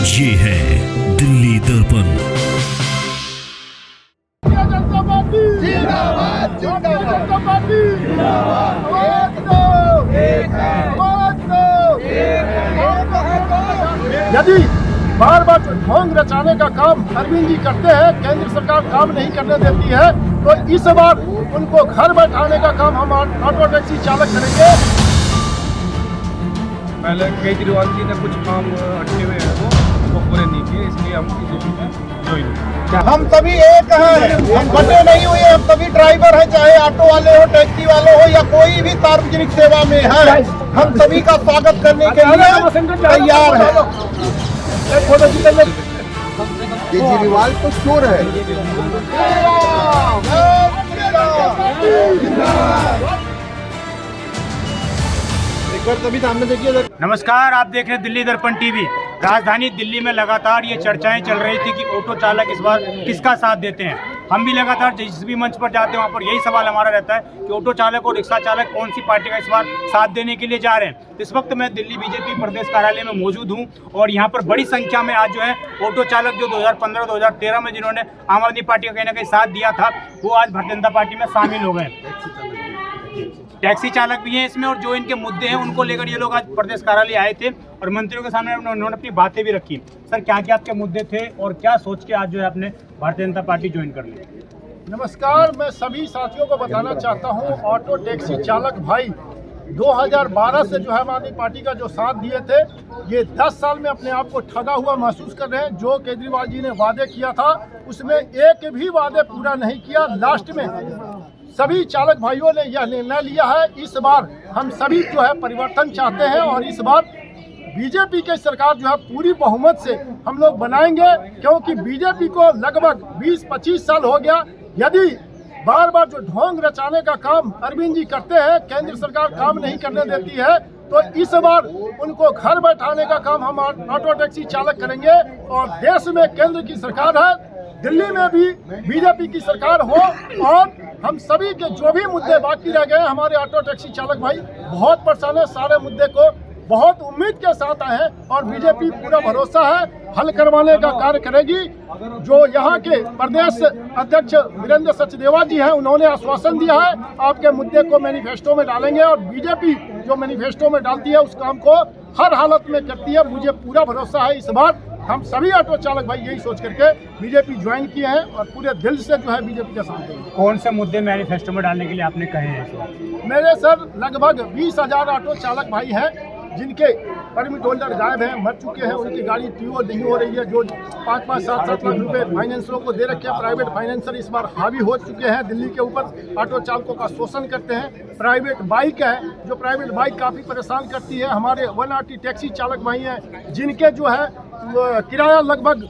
ये है दिल्ली दर्पण। यदि बार बार ढोंग रचाने का काम अरविंद जी करते हैं, केंद्र सरकार काम नहीं करने देती है, तो इस बार उनको घर बैठाने का काम हम ऑटो टैक्सी चालक करेंगे। पहले केजरीवाल जी ने कुछ काम अटके हुए हैं वो पूरे नहीं किए, इसलिए हम बीजेपी में ज्वाइन हुए। हम सभी एक हैं, हम बटे नहीं हुए, हम सभी ड्राइवर हैं, चाहे ऑटो वाले हो, टैक्सी वाले हो या कोई भी सार्वजनिक सेवा में है, हम सभी का स्वागत करने के लिए तैयार हैं। केजरीवाल तो चोर है। एक बार तभी सामने देखिए। नमस्कार, आप देख रहे हैं दिल्ली दर्पण टीवी। राजधानी दिल्ली में लगातार ये चर्चाएं चल रही थी कि ऑटो चालक इस बार किसका साथ देते हैं। हम भी लगातार जिस भी मंच पर जाते हैं वहाँ पर यही सवाल हमारा रहता है कि ऑटो चालक और रिक्शा चालक कौन सी पार्टी का इस बार साथ देने के लिए जा रहे हैं। इस वक्त मैं दिल्ली बीजेपी प्रदेश कार्यालय में मौजूद हूँ और यहाँ पर बड़ी संख्या में आज जो है ऑटो चालक जो 2015-2013 में जिन्होंने आम आदमी पार्टी का कहीं ना कहीं साथ दिया था, वो आज भारतीय जनता पार्टी में शामिल हो गए। टैक्सी चालक भी हैं इसमें, और जो इनके मुद्दे हैं उनको लेकर ये लोग आज प्रदेश कार्यालय आए थे और मंत्रियों के सामने उन्होंने अपनी बातें भी रखी। सर, क्या क्या आपके मुद्दे थे और क्या सोच के आज जो है आपने भारतीय जनता पार्टी ज्वाइन कर ली? नमस्कार, मैं सभी साथियों को बताना चाहता हूं, ऑटो टैक्सी चालक भाई 2012 से जो है आम आदमी पार्टी का जो साथ दिए थे, ये 10 साल में अपने आप को ठगा हुआ महसूस कर रहे हैं। जो केजरीवाल जी ने वादे किया था उसमें एक भी वादे पूरा नहीं किया। लास्ट में सभी चालक भाइयों ने यह निर्णय लिया है, इस बार हम सभी जो है परिवर्तन चाहते हैं और इस बार बीजेपी की सरकार जो है पूरी बहुमत से हम लोग बनाएंगे, क्योंकि बीजेपी को लगभग 20-25 साल हो गया। यदि बार बार जो ढोंग रचाने का काम अरविंद जी करते हैं, केंद्र सरकार काम नहीं करने देती है, तो इस बार उनको घर बैठाने का काम हम ऑटो टैक्सी चालक करेंगे। और देश में केंद्र की सरकार है, दिल्ली में भी बीजेपी की सरकार हो, और हम सभी के जो भी मुद्दे बाकी रह गए, हमारे ऑटो टैक्सी चालक भाई बहुत परेशान है, सारे मुद्दे को बहुत उम्मीद के साथ आए हैं और बीजेपी पूरा भरोसा है हल करवाने का कार्य करेगी। जो यहाँ के प्रदेश अध्यक्ष वीरेंद्र सचदेवा जी हैं, उन्होंने आश्वासन दिया है आपके मुद्दे को मैनिफेस्टो में डालेंगे, और बीजेपी जो मैनिफेस्टो में डालती है उस काम को हर हालत में करती है। मुझे पूरा भरोसा है इस बार हम सभी ऑटो चालक भाई यही सोच करके बीजेपी ज्वाइन किए हैं और पूरे दिल से जो है बीजेपी का साथ देंगे। कौन से मुद्दे मैनिफेस्टो में डालने के लिए आपने कहे हैं? मेरे सर लगभग 20,000 ऑटो चालक भाई हैं जिनके परमिट होल्डर गायब हैं, मर चुके हैं, उनकी गाड़ी टीओ नहीं हो रही है, जो 5-5, 7-7 लाख रुपए फाइनेंसरों को दे रखे हैं। प्राइवेट फाइनेंसर इस बार हावी हो चुके हैं दिल्ली के ऊपर, ऑटो चालकों का शोषण करते हैं। प्राइवेट बाइक है, जो प्राइवेट बाइक काफ़ी परेशान करती है। हमारे 1RT टैक्सी चालक भाई हैं जिनके जो है किराया लगभग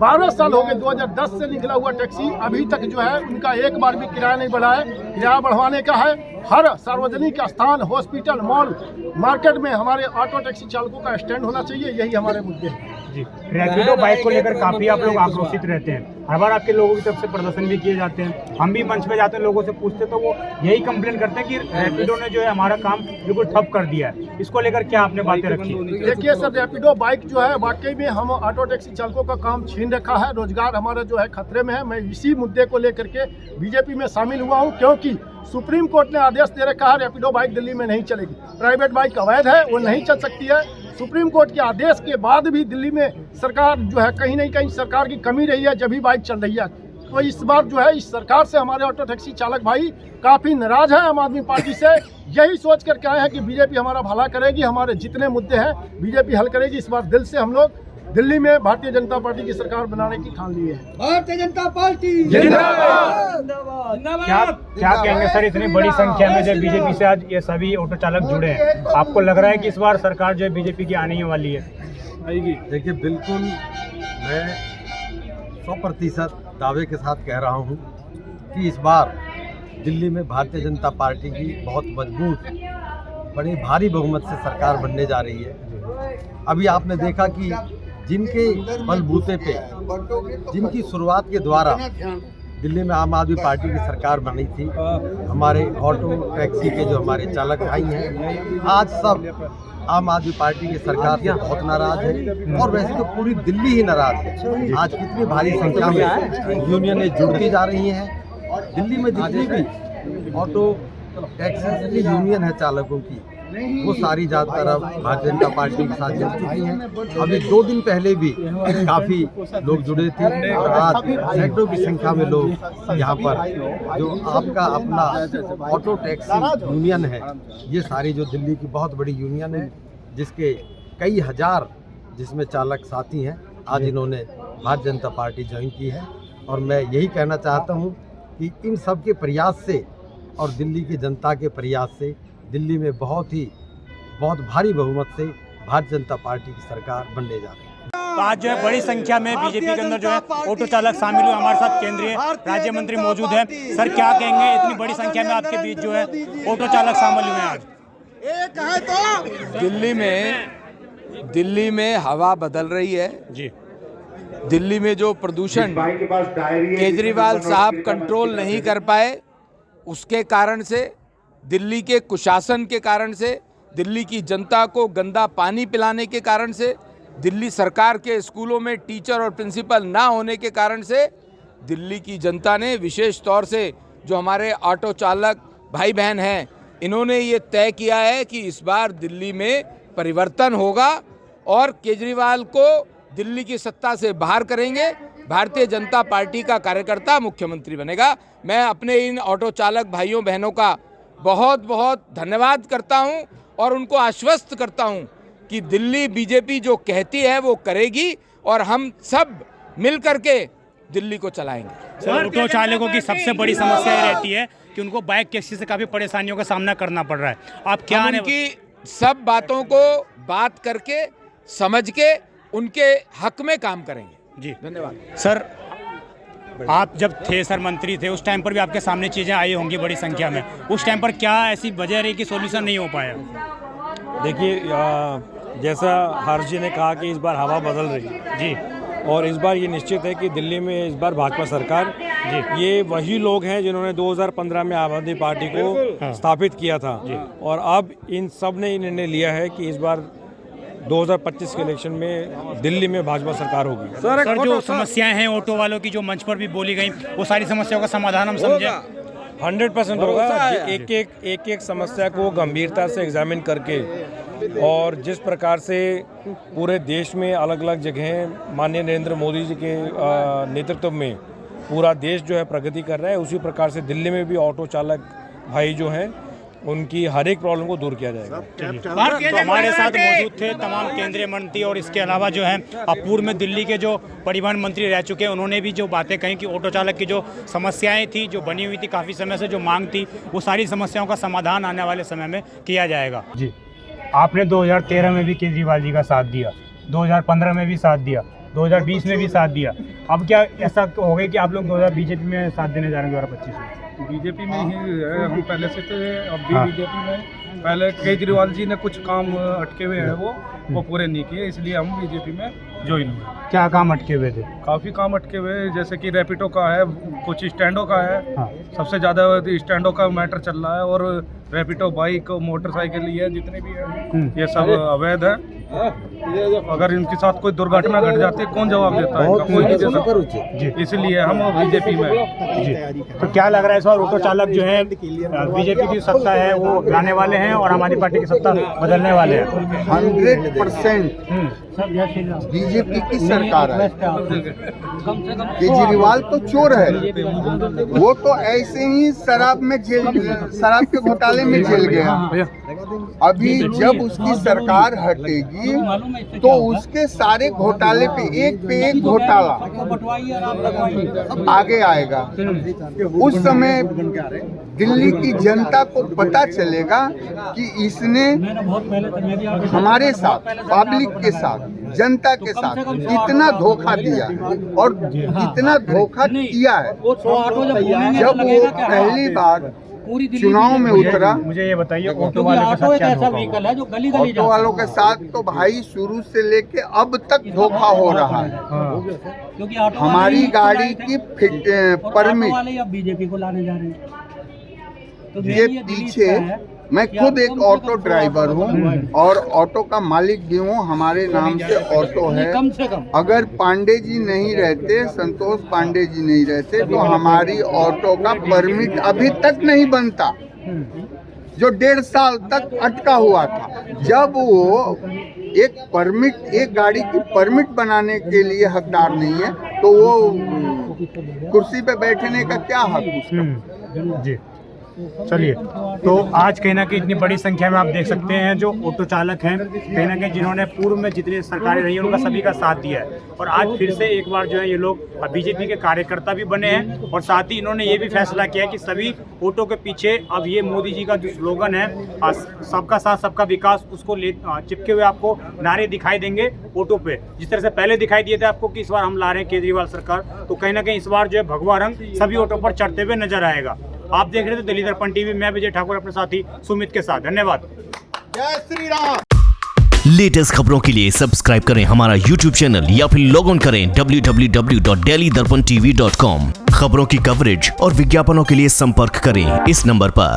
12 साल हो गए, 2010 से निकला हुआ टैक्सी अभी तक जो है उनका एक बार भी किराया नहीं बढ़ा है। किराया बढ़वाने का है, हर सार्वजनिक स्थान, हॉस्पिटल, मॉल, मार्केट में हमारे ऑटो टैक्सी चालकों का स्टैंड होना चाहिए। यही हमारे मुद्दे हैं जी। रैपिडो बाइक को लेकर काफी आप लोग आक्रोशित रहते हैं, हर बार आपके लोगों की तरफ से प्रदर्शन भी किए जाते हैं। हम भी मंच पे जाते हैं, लोगों से पूछते तो वो यही कंप्लेन करते हैं कि रैपिडो ने जो है हमारा काम बिल्कुल ठप कर दिया है। इसको लेकर क्या आपने बातें रखी? देखिए सर, रैपिडो बाइक जो है वाकई में हम ऑटो टैक्सी चालकों का काम छीन रखा है, रोजगार हमारा जो है खतरे में है। मैं इसी मुद्दे को लेकर के बीजेपी में शामिल हुआ हूँ, क्योंकि सुप्रीम कोर्ट ने आदेश दे रखा है रैपिडो बाइक दिल्ली में नहीं चलेगी। प्राइवेट बाइक अवैध है, वो नहीं चल सकती है। सुप्रीम कोर्ट के आदेश के बाद भी दिल्ली में सरकार जो है कहीं न कहीं सरकार की कमी रही है, जब भी बाइक चल रही है। तो इस बार जो है इस सरकार से हमारे ऑटो टैक्सी चालक भाई काफ़ी नाराज है आम आदमी पार्टी से। यही सोच करके आए हैं कि बीजेपी हमारा भला करेगी, हमारे जितने मुद्दे हैं बीजेपी हल करेगी। इस बार दिल से हम लोग दिल्ली में भारतीय जनता पार्टी की सरकार बनाने की ठान लिए है। भारतीय जनता पार्टी क्या कहेंगे सर, इतनी बड़ी संख्या में जो बीजेपी से आज ये सभी ऑटो चालक जुड़े हैं, आपको लग रहा है कि इस बार सरकार जो है बीजेपी की आने ही वाली है? देखिए, बिल्कुल मैं 100% दावे के साथ कह रहा हूँ कि इस बार दिल्ली में भारतीय जनता पार्टी की बहुत मजबूत, बड़ी भारी बहुमत से सरकार बनने जा रही है। अभी आपने देखा कि जिनके बलबूते पे, जिनकी शुरुआत के द्वारा दिल्ली में आम आदमी पार्टी की सरकार बनी थी, हमारे ऑटो टैक्सी के जो हमारे चालक भाई हैं, आज सब आम आदमी पार्टी की सरकार से बहुत नाराज है और वैसे तो पूरी दिल्ली ही नाराज है। आज कितनी भारी संख्या में यूनियनें जुड़ती जा रही हैं। दिल्ली में जितनी भी ऑटो टैक्सी की यूनियन है चालकों की, वो सारी ज़्यादातर अब भारतीय जनता पार्टी के साथ जुड़ चुकी हैं। अभी 2 दिन पहले भी काफ़ी लोग जुड़े थे और आज सैकड़ों की संख्या में लोग यहाँ पर जो आपका अपना ऑटो टैक्सी यूनियन है, ये सारी जो दिल्ली की बहुत बड़ी यूनियन है जिसके कई हज़ार जिसमें चालक साथी हैं, आज इन्होंने भारतीय जनता पार्टी ज्वाइन की है। और मैं यही कहना चाहता हूँ कि इन सब के प्रयास से और दिल्ली की जनता के प्रयास से दिल्ली में बहुत भारी बहुमत से भारतीय जनता पार्टी की सरकार बनने जा रही है। तो आज जो है बड़ी संख्या में बीजेपी के अंदर जो है ऑटो चालक शामिल हुए। हमारे साथ केंद्रीय राज्य मंत्री मौजूद हैं। सर, क्या कहेंगे, इतनी बड़ी संख्या में आपके बीच जो है ऑटो चालक शामिल हुए हैं आज? दिल्ली में हवा बदल रही है जी। दिल्ली में जो प्रदूषण केजरीवाल साहब कंट्रोल नहीं कर पाए, उसके कारण से, दिल्ली के कुशासन के कारण से, दिल्ली की जनता को गंदा पानी पिलाने के कारण से, दिल्ली सरकार के स्कूलों में टीचर और प्रिंसिपल ना होने के कारण से दिल्ली की जनता ने, विशेष तौर से जो हमारे ऑटो चालक भाई बहन हैं, इन्होंने ये तय किया है कि इस बार दिल्ली में परिवर्तन होगा और केजरीवाल को दिल्ली की सत्ता से बाहर करेंगे। भारतीय जनता पार्टी का कार्यकर्ता मुख्यमंत्री बनेगा। मैं अपने इन ऑटो चालक भाइयों बहनों का बहुत बहुत धन्यवाद करता हूं और उनको आश्वस्त करता हूं कि दिल्ली बीजेपी जो कहती है वो करेगी और हम सब मिल करके दिल्ली को चलाएंगे। सर, ऑटो चालकों की सबसे बड़ी समस्या ये रहती है कि उनको बाइक टैक्सी से काफ़ी परेशानियों का सामना करना पड़ रहा है। आप क्या उनकी सब बातों को बात करके समझ के उनके हक में काम करेंगे। जी, धन्यवाद। सर, आप जब थे सर मंत्री थे, उस टाइम पर भी आपके सामने चीज़ें आई होंगी बड़ी संख्या में। उस टाइम पर क्या ऐसी वजह रही कि सॉल्यूशन नहीं हो पाया? देखिए, जैसा हर्ष जी ने कहा कि इस बार हवा बदल रही है जी, और इस बार ये निश्चित है कि दिल्ली में इस बार भाजपा सरकार जी, ये वही लोग हैं जिन्होंने 2015 में आम आदमी पार्टी को स्थापित किया था और अब इन सब ने निर्णय लिया है कि इस बार 2025 के इलेक्शन में दिल्ली में भाजपा सरकार होगी। सर, जो समस्याएं हैं ऑटो वालों की जो मंच पर भी बोली गई, वो सारी समस्याओं का समाधान हम समझे 100% होगा। एक एक समस्या को गंभीरता से एग्जामिन करके और जिस प्रकार से पूरे देश में अलग अलग जगह माननीय नरेंद्र मोदी जी के नेतृत्व में पूरा देश जो है प्रगति कर रहा है, उसी प्रकार से दिल्ली में भी ऑटो चालक भाई जो हैं उनकी हर एक प्रॉब्लम को दूर किया जाएगा। तो हमारे साथ मौजूद थे तमाम केंद्रीय मंत्री और इसके अलावा जो है पूर्व में दिल्ली के जो परिवहन मंत्री रह चुके हैं, उन्होंने भी जो बातें कही कि ऑटो चालक की जो समस्याएं थी, जो बनी हुई थी काफ़ी समय से, जो मांग थी, वो सारी समस्याओं का समाधान आने वाले समय में किया जाएगा। जी, आपने 2013 में भी केजरीवाल जी का साथ दिया, 2015 में भी साथ दिया, 2020 में भी साथ दिया। अब क्या ऐसा हो गया कि आप लोग बीजेपी में साथ देने जा रहे हैं 2025 में? बीजेपी में ही है, हम पहले से थे, अब भी बीजेपी में। पहले केजरीवाल जी ने कुछ काम अटके हुए हैं वो पूरे नहीं किए, इसलिए हम बीजेपी में ज्वाइन हुए। क्या काम अटके हुए थे? काफ़ी काम अटके हुए, जैसे कि रैपिडो का है, कुछ स्टैंडों का है। सबसे ज़्यादा स्टैंडों का मैटर चल रहा है और रैपिडो बाइक मोटरसाइकिल ये जितने भी हैं ये सब अवैध है। अगर इनके साथ कोई दुर्घटना घट जाती है कौन जवाब देता है? कोई नहीं दे सकता। इसलिए हम बीजेपी में जी। तो क्या लग रहा है इस बार ऑटो चालक जो है बीजेपी की सत्ता है वो लाने वाले हैं और हमारी पार्टी की सत्ता बदलने वाले हैं? 100% बीजेपी की सरकार है। केजरीवाल तो चोर है, वो तो ऐसे ही शराब के घोटाले में जेल गया। अभी जब उसकी सरकार हटेगी तो उसके सारे घोटाले पे एक घोटाला आगे आएगा। उस समय दिल्ली की जनता को पता चलेगा कि इसने हमारे साथ, पब्लिक के साथ, जनता के साथ इतना धोखा दिया और इतना धोखा किया है। जब वो पहली बार चुनाव में उतरा, मुझे ये बताइए ऑटो वालों के साथ क्या धोखा? ऑटो वालों के साथ तो भाई शुरू से लेके अब तक धोखा हो रहा है। हमारी गाड़ी की परमिट बीजेपी को लाने जा रहे हैं, तो ये पीछे मैं खुद एक ऑटो ड्राइवर हूँ और ऑटो का मालिक भी हूँ, हमारे नाम से ऑटो है। अगर पांडे जी नहीं रहते, संतोष पांडे जी नहीं रहते, तो हमारी ऑटो का परमिट अभी तक नहीं बनता, जो 1.5 साल तक अटका हुआ था। जब वो एक गाड़ी की परमिट बनाने के लिए हकदार नहीं है, तो वो कुर्सी पे बैठने का क्या हक उसका? जी चलिए, तो आज कहीं ना कहीं इतनी बड़ी संख्या में आप देख सकते हैं जो ऑटो चालक हैं, कहीं ना कहीं जिन्होंने पूर्व में जितनी सरकारें रही हैं उनका सभी का साथ दिया है, और आज फिर से एक बार जो है ये लोग बीजेपी के कार्यकर्ता भी बने हैं, और साथ ही इन्होंने ये भी फैसला किया कि सभी ऑटो के पीछे अब ये मोदी जी का जो स्लोगन है सबका साथ सबका विकास, उसको चिपके हुए आपको नारे दिखाई देंगे ऑटो पे, जिस तरह से पहले दिखाई दिए थे आपको कि इस बार हम ला रहे हैं केजरीवाल सरकार, तो कहीं ना कहीं इस बार जो है भगवा रंग सभी ऑटो पर चढ़ते हुए नजर आएगा। आप देख रहे थे दिल्ली दर्पण टीवी, मैं विजय ठाकुर अपने साथी सुमित के साथ। धन्यवाद। जय श्री राम। लेटेस्ट खबरों के लिए सब्सक्राइब करें हमारा YouTube चैनल या फिर लॉग ऑन करें www.delhidarpantv.com। खबरों की कवरेज और विज्ञापनों के लिए संपर्क करें इस नंबर पर।